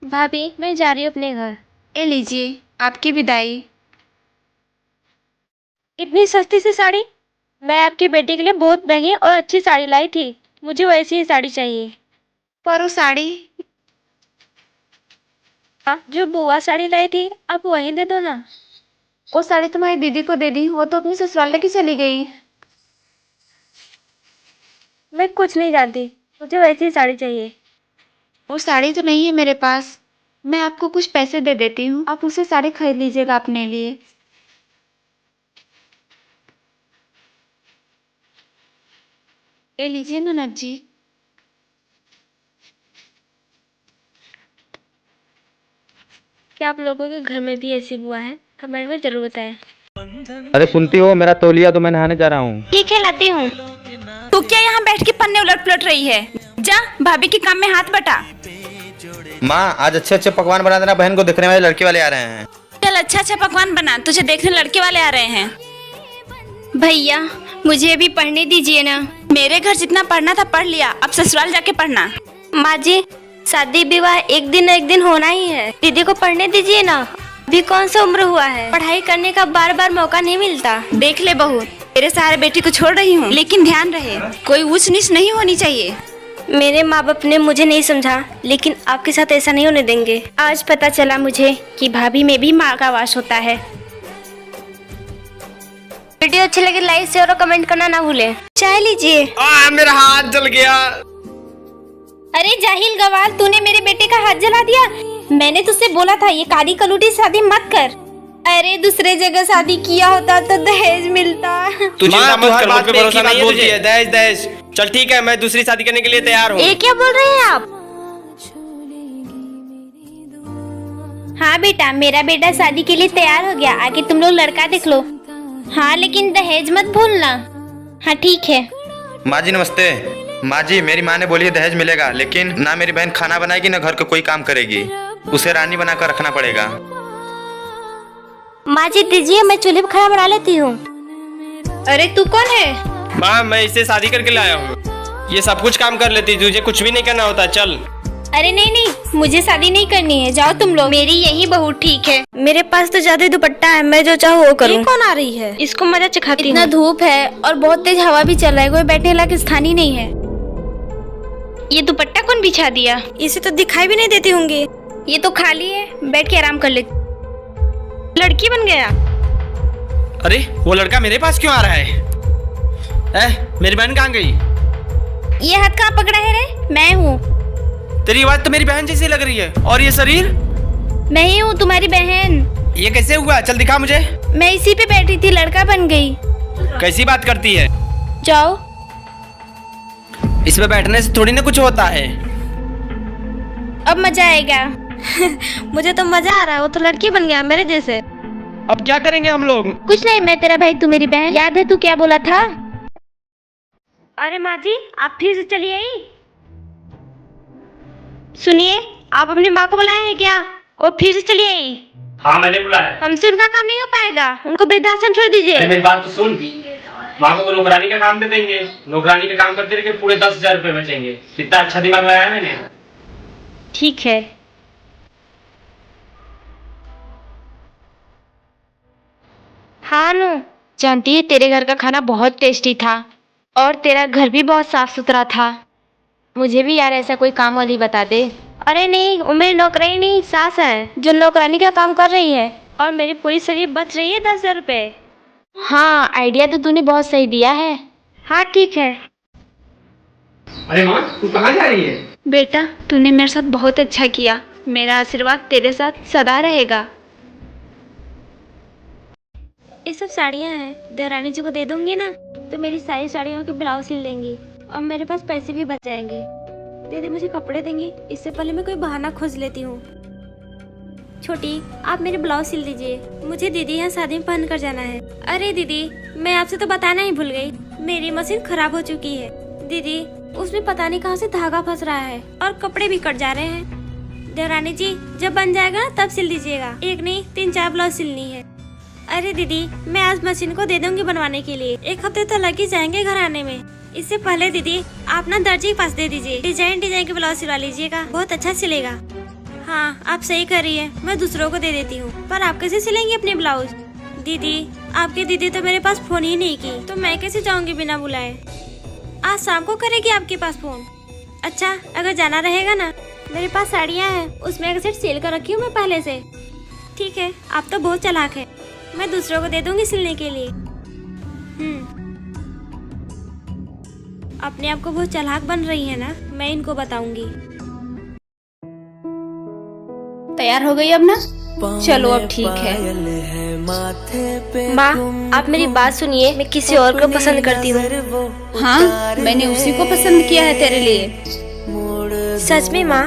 भाभी मैं जा रही हूँ अपने घर। ए लीजिए आपकी विदाई। इतनी सस्ती सी साड़ी? मैं आपकी बेटी के लिए बहुत महंगी और अच्छी साड़ी लाई थी, मुझे वैसी ही साड़ी चाहिए। पर वो साड़ी। हाँ, जो बुआ साड़ी लाई थी आप वही दे दो ना। वो साड़ी तुम्हारी दीदी को दे दी, वो तो अपनी ससुराल लेके चली गई। मैं कुछ नहीं जानती, मुझे वैसी ही साड़ी चाहिए। वो साड़ी तो नहीं है मेरे पास, मैं आपको कुछ पैसे दे देती हूँ, आप उसे साड़ी खरीद लीजिएगा अपने लिए। ले लीजिए ननद जी। क्या आप लोगों के घर में भी ऐसी बुआ है? हमारे में जरूर बताएं। अरे सुनती हो, मेरा तौलिया तो मैं नहाने जा रहा हूँ। ठीक है, लाती हूँ। तू क्या यहाँ बैठ के पन्ने उलट पलट रही है? जा भाभी के काम में हाथ बटा। माँ, आज अच्छे अच्छे पकवान बना देना, बहन को देखने वाले लड़के वाले आ रहे हैं। चल अच्छा अच्छा पकवान बना, तुझे देखने लड़के वाले आ रहे हैं। भैया मुझे भी पढ़ने दीजिए ना। मेरे घर जितना पढ़ना था पढ़ लिया, अब ससुराल जाके पढ़ना। माँ जी, शादी विवाह एक दिन न एक दिन होना ही है, दीदी को पढ़ने दीजिए ना। अभी कौन सा उम्र हुआ है, पढ़ाई करने का बार बार मौका नहीं मिलता। देख ले बहू, तेरे सहारे बेटी को छोड़ रही हूँ, लेकिन ध्यान रहे कोई ऊंच नीच नहीं होनी चाहिए। मेरे माँ बाप ने मुझे नहीं समझा, लेकिन आपके साथ ऐसा नहीं होने देंगे। आज पता चला मुझे कि भाभी में भी माँ का वास होता है। वीडियो अच्छी लगे लाइक शेयर और कमेंट करना ना भूलें। चाय लीजिए। मेरा हाथ जल गया। अरे जाहिल गवार, तूने मेरे बेटे का हाथ जला दिया। मैंने तुझसे बोला था ये काली कलूटी शादी मत कर। अरे दूसरे जगह शादी किया होता तो दहेज मिलता। तू चिंता मत कर, मुझ पे भरोसा नहीं है तुझे। दहेज दहेज, चल ठीक है, मैं दूसरी शादी करने के लिए तैयार हूँ। ये क्या बोल रहे हैं आप? हाँ बेटा, मेरा बेटा शादी के लिए तैयार हो गया, आगे तुम लोग लड़का देख लो। हाँ लेकिन दहेज मत भूलना। हाँ ठीक है। माँ जी नमस्ते। माँ जी, मेरी माँ ने बोली है दहेज मिलेगा, लेकिन ना मेरी बहन खाना बनाएगी ना घर का कोई काम करेगी, उसे रानी बनाकर रखना पड़ेगा। माँ जी दीजिए, मैं चूल्हे पर खाना बना लेती हूँ। अरे तू कौन है? माँ, मैं इससे शादी करके लाया हूँ, ये सब कुछ काम कर लेती, तुझे कुछ भी नहीं करना होता। चल। अरे नहीं नहीं, मुझे शादी नहीं करनी है, जाओ तुम लोग। मेरी यही बहू ठीक है। मेरे पास तो ज्यादा दुपट्टा है, मैं जो चाहूँ वो करूँ। ये कौन आ रही है? इसको मजा चखाती हूँ। इतना धूप है और बहुत तेज हवा भी चल रहा है, कोई बैठने लायक स्थान ही नहीं है। ये दुपट्टा कौन बिछा दिया? इसे तो दिखाई भी नहीं देती होंगी। ये तो खाली है, बैठ के आराम कर ले। लड़की बन गया। अरे वो लड़का मेरे पास क्यों आ रहा है? मेरी बहन कहाँ गई? ये हाथ कहाँ पकड़ा है रे? मैं हूँ। तेरी आवाज तो मेरी बहन जैसी लग रही है, और ये शरीर? मैं ही हूँ तुम्हारी बहन। ये कैसे हुआ? चल दिखा मुझे। मैं इसी पे बैठी थी, लड़का बन गई। कैसी बात करती है? जाओ। इस पे बैठने से थोड़ी ना कुछ होता है। अब मजा आएगा। मुझे तो मजा आ रहा है, वो तो लड़की बन गया मेरे जैसे। अब क्या करेंगे हम लोग? कुछ नहीं, मैं तेरा भाई, तू मेरी बहन। याद है तू क्या बोला था? अरे माँ जी, आप फिर से चली आई? सुनिए, आप अपनी माँ को बुलाए हैं क्या? वो फिर से चली आई। हाँ मैंने बुलाया। हमसे उनका काम नहीं हो पाएगा, उनको वृद्धाश्रम छोड़ दीजिए। मेरी बात तो सुन, माँ को नौकरानी का काम दे देंगे, नौकरानी का काम करते रहे पूरे 10,000 रुपए बचेंगे। कितना अच्छा दिमाग लगाया मैंने। ठीक है। हाँ नु, जानती है तेरे घर का खाना बहुत टेस्टी था और तेरा घर भी बहुत साफ सुथरा था। मुझे भी यार ऐसा कोई काम वाली बता दे। अरे नहीं, वो मेरी नौकरानी नहीं, सास है जो नौकरानी का काम कर रही है, और मेरी पूरी शरीर बच रही है 10,000 रुपए। हाँ, आइडिया तो तूने बहुत सही दिया है। हाँ ठीक है। अरे माँ, तू कहाँ जा रही है? बेटा, तूने मेरे साथ बहुत अच्छा किया, मेरा आशीर्वाद तेरे साथ सदा रहेगा। ये सब साड़ियाँ हैं, देवरानी जी को दे दूंगी ना तो मेरी सारी साड़ियों के ब्लाउज सिल देंगी और मेरे पास पैसे भी बच जाएंगे। दीदी मुझे कपड़े देंगी, इससे पहले मैं कोई बहाना खोज लेती हूँ। छोटी, आप मेरे ब्लाउज सिल दीजिए, मुझे दीदी यहाँ शादी में पहन कर जाना है। अरे दीदी, मैं आपसे तो बताना ही भूल गई, मेरी मशीन खराब हो चुकी है। दीदी, उसमें पता नहीं कहाँ से धागा फंस रहा है और कपड़े भी कट जा रहे हैं। देवरानी जी, जब बन जाएगा ना तब सिल दीजिएगा, एक नहीं 3-4 ब्लाउज सिलनी है। अरे दीदी, मैं आज मशीन को दे दूंगी बनवाने के लिए, 1 हफ्ते तो लग ही जाएंगे घर आने में। इससे पहले दीदी आप ना दर्जी के पास दे दीजिए, डिजाइन के ब्लाउज सिलवा लीजिएगा, बहुत अच्छा सिलेगा। हाँ, आप सही कर रही है, मैं दूसरों को दे देती हूँ। पर आप कैसे सिलेंगी अपने ब्लाउज? दीदी, आपकी दीदी तो मेरे पास फोन ही नहीं की, तो मैं कैसे जाऊँगी बिना बुलाए? आज शाम को करेगी आपके पास फोन? अच्छा, अगर जाना रहेगा ना, मेरे पास साड़ियाँ हैं, उसमें एक सेट सेल कर रखी हूँ मैं पहले से। ठीक है, आप तो बहुत चालाक है, मैं दूसरों को दे दूंगी सिलने के लिए। अपने आप को बहुत चालाक बन रही है ना, मैं इनको बताऊंगी। तैयार हो गई अब ना? चलो अब ठीक है। माँ, आप मेरी बात सुनिए, मैं किसी और को पसंद करती हूँ। हाँ, मैंने उसी को पसंद किया है तेरे लिए। सच में माँ?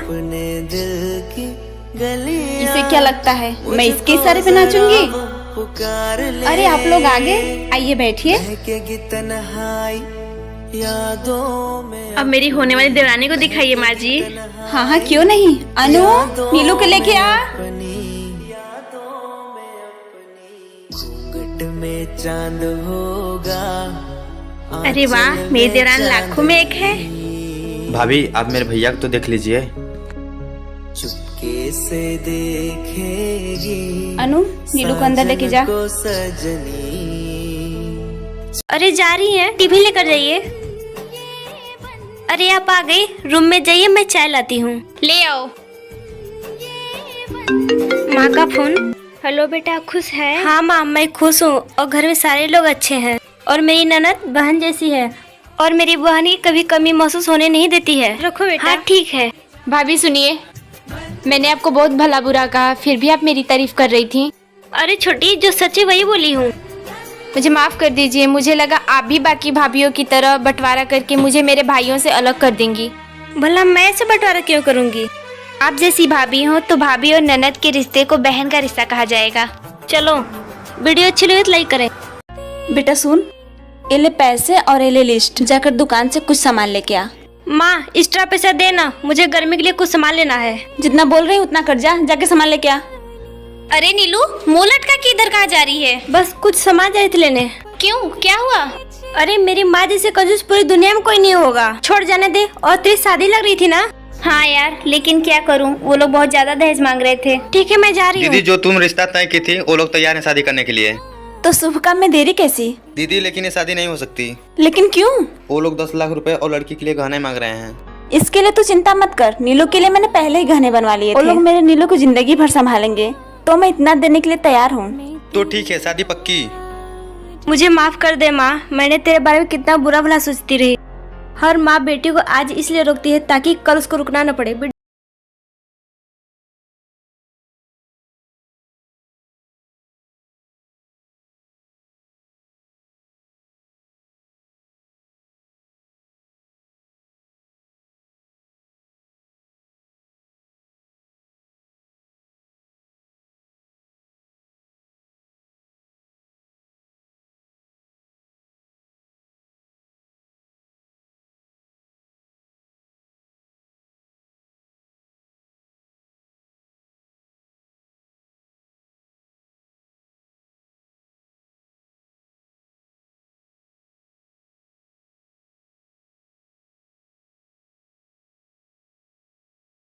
इसे क्या लगता है मैं इसके इशारे पे नाचूंगी? अरे आप लोग आगे आइए, बैठिए। अब मेरी होने वाली देवरानी को दिखाइए माँ जी। हाँ हाँ, क्यों नहीं। अनु, नीलू को लेके आ। चांद होगा। अरे वाह, मेरी देवरानी लाखों में एक है। भाभी, आप मेरे भैया को तो देख लीजिए। चुपके से देखेगी अनु, नीलू को अंदर लेके जा। सजनी। अरे जा रही है, टिफिन लेकर जाइए। अरे आप आ गई, रूम में जाइए, मैं चाय लाती हूँ। ले आओ। माँ का फोन। हेलो बेटा, खुश है? हाँ माँ, मैं खुश हूँ और घर में सारे लोग अच्छे हैं और मेरी ननद बहन जैसी है और मेरी बहन की कभी कमी महसूस होने नहीं देती है। रखो बेटा। हाँ ठीक है। भाभी सुनिए, मैंने आपको बहुत भला बुरा कहा, फिर भी आप मेरी तारीफ कर रही थी। अरे छोटी, जो सच है वही बोली हूँ। मुझे माफ कर दीजिए, मुझे लगा आप भी बाकी भाभीयों की तरह बंटवारा करके मुझे मेरे भाइयों से अलग कर देंगी। भला मैं ऐसे बंटवारा क्यों करूँगी? आप जैसी भाभी हो तो भाभी और ननद के रिश्ते को बहन का रिश्ता कहा जाएगा। चलो, वीडियो अच्छी लगे तो लाइक करें। बेटा सुन, ये ले पैसे और ये ले लिस्ट, जाकर दुकान से कुछ सामान लेके आ। माँ, एक्स्ट्रा पैसा देना, मुझे गर्मी के लिए कुछ सामान लेना है। जितना बोल रही उतना कर जा, जाके सामान लेके आ। अरे नीलू, मुंह लटका के इधर कहाँ जा रही है? बस कुछ सामान जाए थे लेने। क्यों, क्या हुआ? अरे मेरी माँ जैसे कंजूस पूरी दुनिया में कोई नहीं होगा। छोड़ जाने दे। और तेरी शादी लग रही थी ना? हाँ यार, लेकिन क्या करूँ, वो लोग बहुत ज्यादा दहेज मांग रहे थे। ठीक है, मैं जा रही हूँ। दीदी, जो तुम रिश्ता तय की थी वो लोग तैयार हैं शादी करने के लिए। तो शुभ काम में देरी कैसी? दीदी, लेकिन ये शादी नहीं हो सकती। लेकिन क्यों? वो लोग 10 लाख रुपए और लड़की के लिए गहने मांग रहे हैं। इसके लिए तू चिंता मत कर, नीलू के लिए मैंने पहले ही गहने बनवा लिए थे। वो लोग मेरे नीलू को जिंदगी भर संभालेंगे, तो मैं इतना देने के लिए तैयार हूँ। तो ठीक है, शादी पक्की। मुझे माफ कर दे माँ, मैंने तेरे बारे में कितना बुरा भला सोचती रही। हर माँ बेटी को आज इसलिए रोकती है ताकि कल उसको रुकना न पड़े।